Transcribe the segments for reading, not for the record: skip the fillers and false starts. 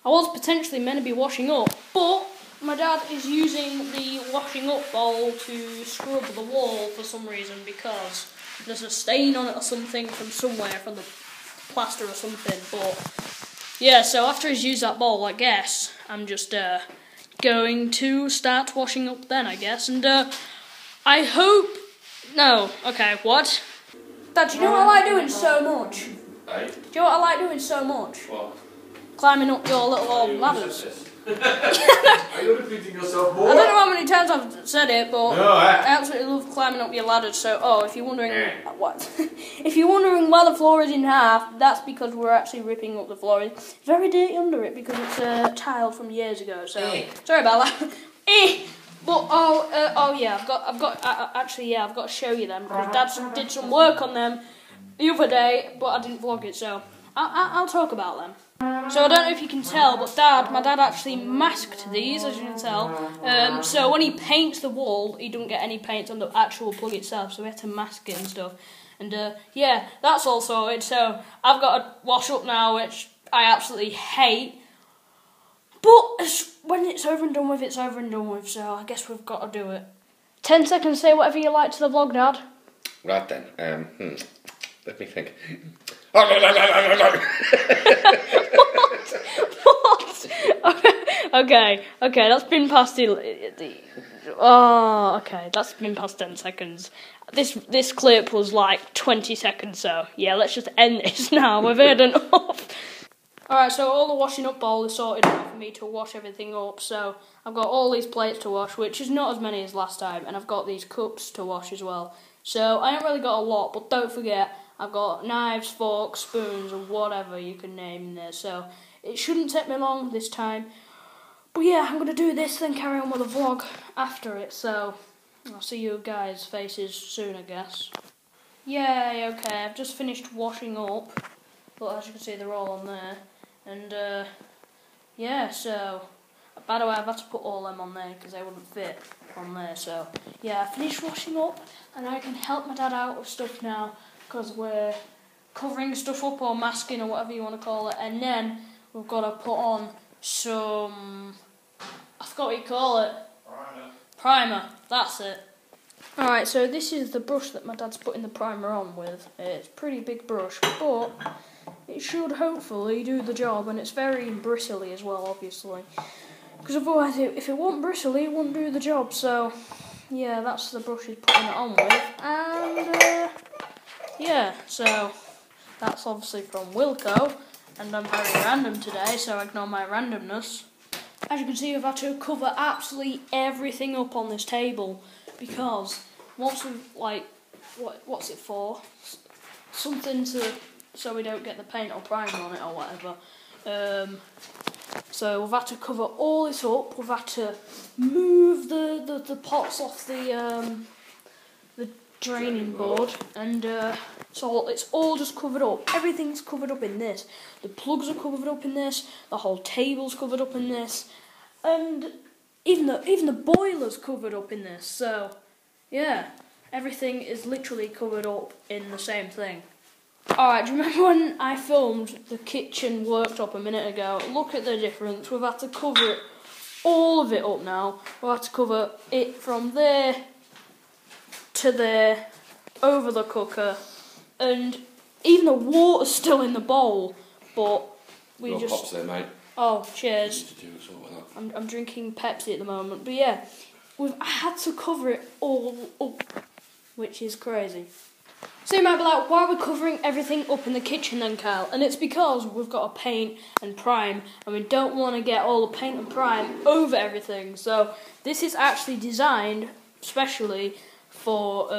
I was potentially meant to be washing up, but my dad is using the washing up bowl to scrub the wall for some reason because there's a stain on it or something from somewhere, from the plaster or something. But yeah, so after he's used that bowl, I guess I'm just going to start washing up then, I guess. And I hope... No, okay, what? Dad, do you know what I like doing so much? Hey? Do you know what I like doing so much? What? Climbing up your little old ladders. Are you repeating yourself more? I don't know how many times I've said it, but No, I absolutely love climbing up your ladders. So, if you're wondering what, if you're wondering why the floor is in half, that's because we're actually ripping up the floor. It's very dirty under it because it's tiled from years ago. So sorry about that. But yeah, I've got to show you them because Dad did some work on them the other day, but I didn't vlog it, so I'll talk about them. So I don't know if you can tell, but my dad actually masked these, as you can tell. So when he paints the wall, he doesn't get any paint on the actual plug itself, so we have to mask it and stuff. And yeah, that's all sorted. So I've got to wash up now, which I absolutely hate. But when it's over and done with, it's over and done with, so I guess we've got to do it. 10 seconds, say whatever you like to the vlog, Dad. Right then, let me think. What? Okay, that's been past that's been past 10 seconds. This clip was like 20 seconds, so yeah, let's just end this now. We've heard enough. Alright, so all the washing up bowl is sorted out for me to wash everything up, so I've got all these plates to wash, which is not as many as last time, and I've got these cups to wash as well. So I haven't really got a lot, but don't forget, I've got knives, forks, spoons, and whatever you can name in there, so it shouldn't take me long this time. But yeah, I'm going to do this, then carry on with the vlog after it, so I'll see you guys' faces soon, I guess. Yay, okay, I've just finished washing up, but as you can see, they're all on there. And yeah, so by the way, I've had to put all them on there because they wouldn't fit on there. So yeah, I finished washing up, and I can help my dad out with stuff now because we're covering stuff up or masking or whatever you want to call it. And then we've got to put on some, I forgot what you call it. Primer. That's it. Alright, so this is the brush that my dad's putting the primer on with. It's a pretty big brush, but it should hopefully do the job, and it's very bristly as well, obviously. Because otherwise, if it wasn't bristly, it wouldn't do the job. So, yeah, that's the brush he's putting it on with. And, yeah, so that's obviously from Wilco, and I'm very random today, so ignore my randomness. As you can see, we've had to cover absolutely everything up on this table, because once we've, like, what's it for? Something so we don't get the paint or primer on it or whatever. So we've had to cover all this up. We've had to move the pots off the draining board, and so it's all just covered up. Everything's covered up in this. The plugs are covered up in this. The whole table's covered up in this, and even the boiler's covered up in this. So yeah, everything is literally covered up in the same thing. Alright, do you remember when I filmed the kitchen worktop a minute ago? Look at the difference. We've had to cover it, all of it up now. We've had to cover it from there to there, over the cooker, and even the water's still in the bowl, but we no just... pops there, mate. Oh, cheers. I'm drinking Pepsi at the moment, but yeah, we've had to cover it all up, which is crazy. So you might be like, why are we covering everything up in the kitchen then, Kyle? And it's because we've got to paint and prime, and we don't want to get all the paint and prime over everything. So this is actually designed specially for,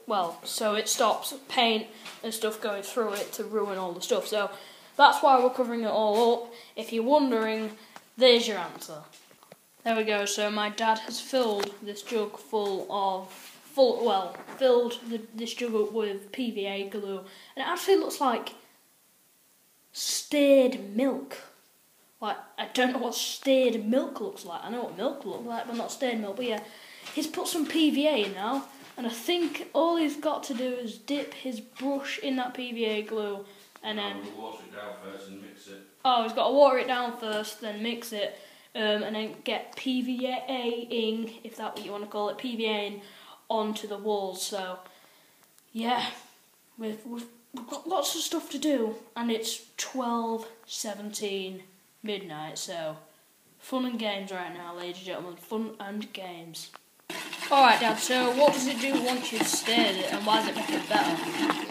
well, so it stops paint and stuff going through it to ruin all the stuff. So that's why we're covering it all up. If you're wondering, there's your answer. There we go. So my dad has filled this jug filled this jug up with PVA glue, and it actually looks like stirred milk. Like, I don't know what stirred milk looks like. I know what milk looks like, but not stirred milk. But yeah, he's put some PVA in now, and I think all he's got to do is dip his brush in that PVA glue, and then water it down first and mix it. Oh, he's got to water it down first, then mix it, and then get PVA-ing, if that's what you want to call it, PVA-ing onto the walls. So, yeah, we've got lots of stuff to do, and it's 12:17 midnight, so fun and games right now, ladies and gentlemen, fun and games. Alright, Dad, so what does it do once you've stirred it, and why does it make it better?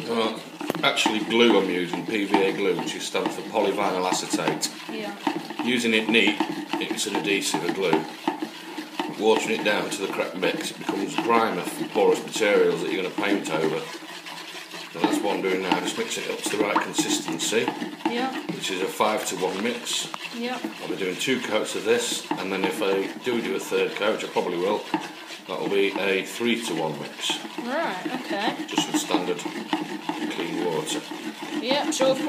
Well, actually glue I'm using, PVA glue, which stands for polyvinyl acetate. Yeah. Using it neat, it's an adhesive, a glue. Watering it down to the correct mix, it becomes a primer for porous materials that you're going to paint over. So that's what I'm doing now, just mixing it up to the right consistency. Yeah. Which is a 5-to-1 mix. Yeah. I'll be doing 2 coats of this, and then if I do a third coat, which I probably will, that'll be a 3-to-1 mix. Right, okay. Just with standard clean water. Yeah, so we've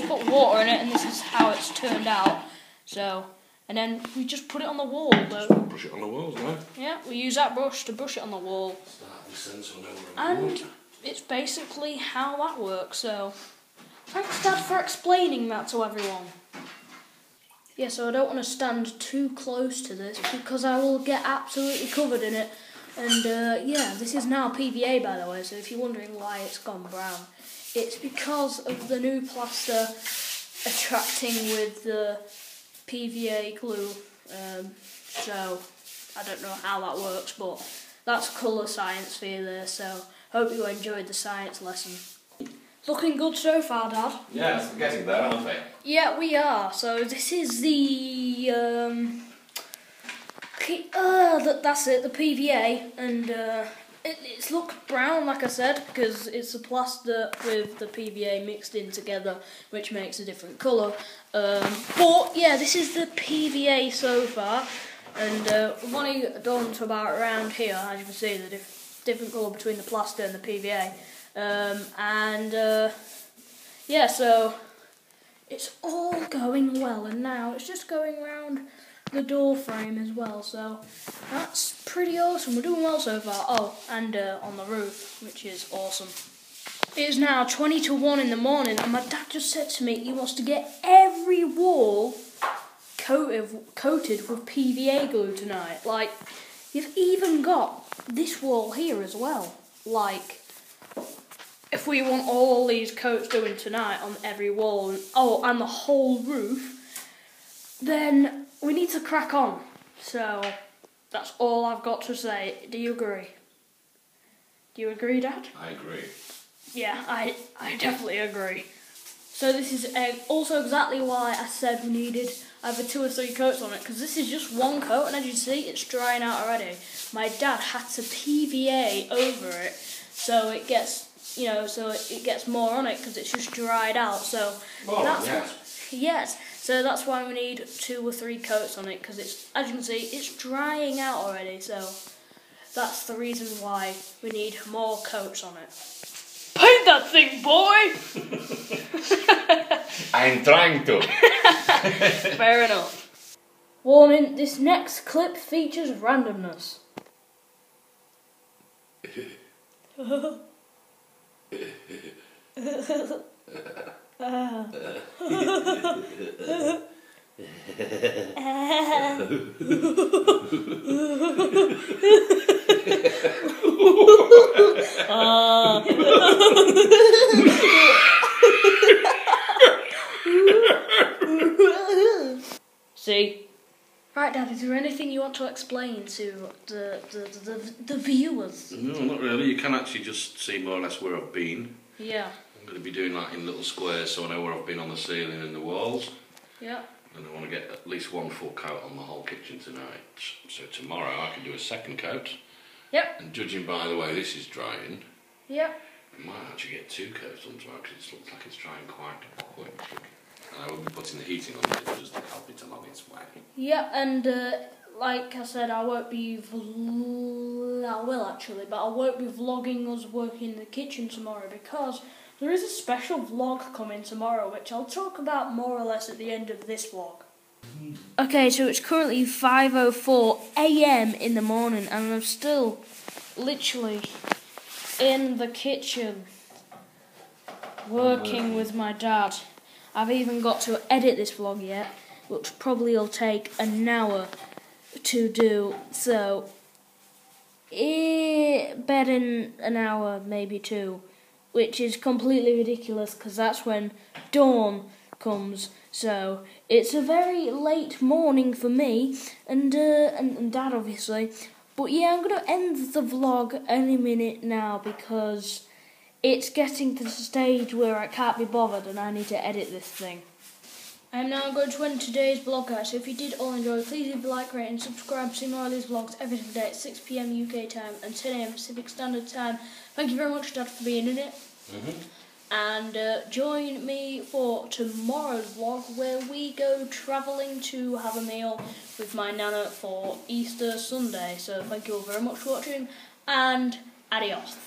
put water in it, and this is how it's turned out. So, and then we just put it on the wall, though. Brush it on the walls now. Yeah, we use that brush to brush it on the wall. And it's basically how that works, so thanks, Dad, for explaining that to everyone. Yeah, so I don't want to stand too close to this because I will get absolutely covered in it. And yeah, this is now PVA, by the way, so if you're wondering why it's gone brown, it's because of the new plaster attracting with the PVA glue. So I don't know how that works, but that's colour science for you there, so hope you enjoyed the science lesson. Looking good so far, Dad. Yes, we're getting there, aren't we? Yeah, we are. So this is the that's it, the PVA, and it's looked brown, like I said, because it's a plaster with the PVA mixed in together, which makes a different colour. But yeah, this is the PVA so far, and we've only done to about around here, as you can see, the different colour between the plaster and the PVA. Yeah, so it's all going well, and now it's just going around the door frame as well, so that's pretty awesome. We're doing well so far. Oh, and on the roof, which is awesome. It is now 20:01 in the morning, and my dad just said to me he wants to get every wall coated with PVA glue tonight. Like, you've even got this wall here as well. Like, if we want all these coats doing tonight on every wall, and the whole roof, then we need to crack on. So that's all I've got to say. Do you agree? Do you agree, Dad? I agree. Yeah, I definitely agree. So this is also exactly why I said we needed either 2 or 3 coats on it, because this is just one coat, and as you see, it's drying out already. My dad had to PVA over it, so it gets, it gets more on it because it's just dried out. So yes. So that's why we need 2 or 3 coats on it, because it's, as you can see, it's drying out already. So that's the reason why we need more coats on it. Paint that thing, boy! I'm trying to. Fair enough. Warning, this next clip features randomness. See? Right, Dad, is there anything you want to explain to the viewers? No, not really. You can actually just see more or less where I've been. Yeah. I'm going to be doing that in little squares so I know where I've been on the ceiling and the walls. Yeah. And I want to get at least 1 full coat on the whole kitchen tonight. So tomorrow I can do a 2nd coat. Yep. And judging by the way this is drying, Yep. I might actually get 2 coats on tomorrow because it looks like it's drying quite quick. And I will be putting the heating on it just to help it along its way. Yeah, and like I said, I won't be I will actually, but I won't be vlogging us working in the kitchen tomorrow because there is a special vlog coming tomorrow, which I'll talk about more or less at the end of this vlog. Okay, so it's currently 5:04 AM in the morning, and I'm still literally in the kitchen working with my dad. I've even got to edit this vlog yet, which probably will take an hour to do. So, bed in an hour, maybe two, which is completely ridiculous because that's when dawn comes. So it's a very late morning for me and Dad, obviously. But yeah, I'm gonna end the vlog any minute now because it's getting to the stage where I can't be bothered and I need to edit this thing. I am now going to end today's vlog, guys. So if you did all enjoy, please leave a like, rate and subscribe to see more of these vlogs every single day at 6 PM UK time and 10 AM Pacific Standard Time. Thank you very much, Dad, for being in it. And join me for tomorrow's vlog where we go travelling to have a meal with my nana for Easter Sunday. So thank you all very much for watching and adios.